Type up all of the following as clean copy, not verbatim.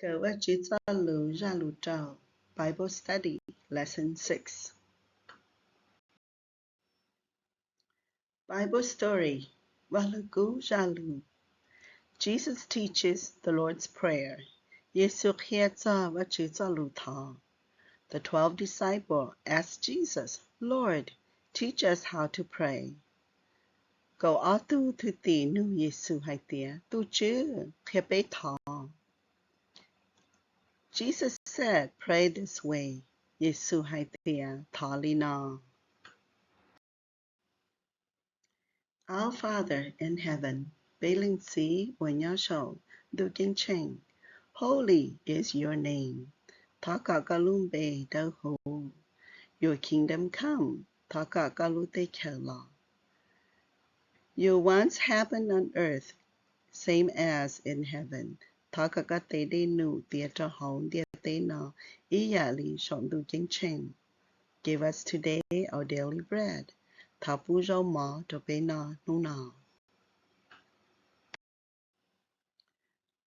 Kawm Vajtswv Txojlus Bible Study Lesson 6. Bible Story Txojlus. Jesus teaches the Lord's Prayer. Kawm Vajtswv Txojlus. The 12 disciples asked Jesus, Lord, teach us how to pray. Go out to the new Jesus hai tia tu chứ khế thọ. Jesus said, pray this way. Jesus hai tia thọ li na. Our Father in heaven, Bailing Si Wanyasho, Dukin Cheng, holy is your name. Taka Galumbe Do Ho. Your kingdom come. Taka Galute Kela. Your wants happen on earth, same as in heaven. Taka Gate De Nu Theatre Home Diate Na Iyali Shon Dukin Cheng. Give us today our daily bread. Tapu Jo Ma Tope Na Nuna.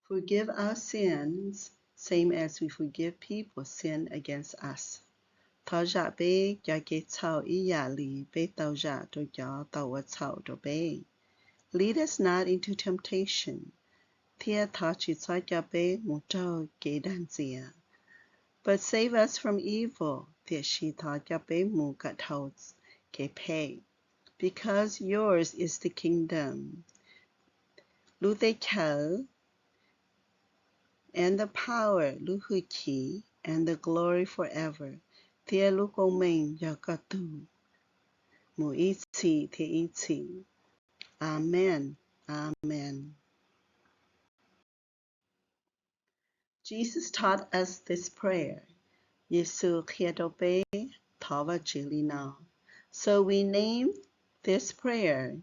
Forgive our sins, same as we forgive people sin against us. Tao ja be ya ge cao iya li be tao ja to ya tao wa cao to be. Lead us not into temptation. Tia ta chi ca ya be mu zhao ge dan zia. But save us from evil. Tia shi ta ya be mu ga tao ge pei. Because yours is the kingdom. Lu de kel. And the power, Luhuki, and the glory forever. Tia Lukomeng Yakatu. Muiti Teiti. Amen. Amen. Jesus taught us this prayer. Yesu Khiedobe Tava Jilina. So we named this prayer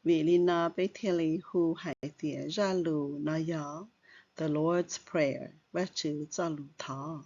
Vilina Beteli Hu Haitia Jalu Naya. The Lord's Prayer, Vajtswv Txojlus.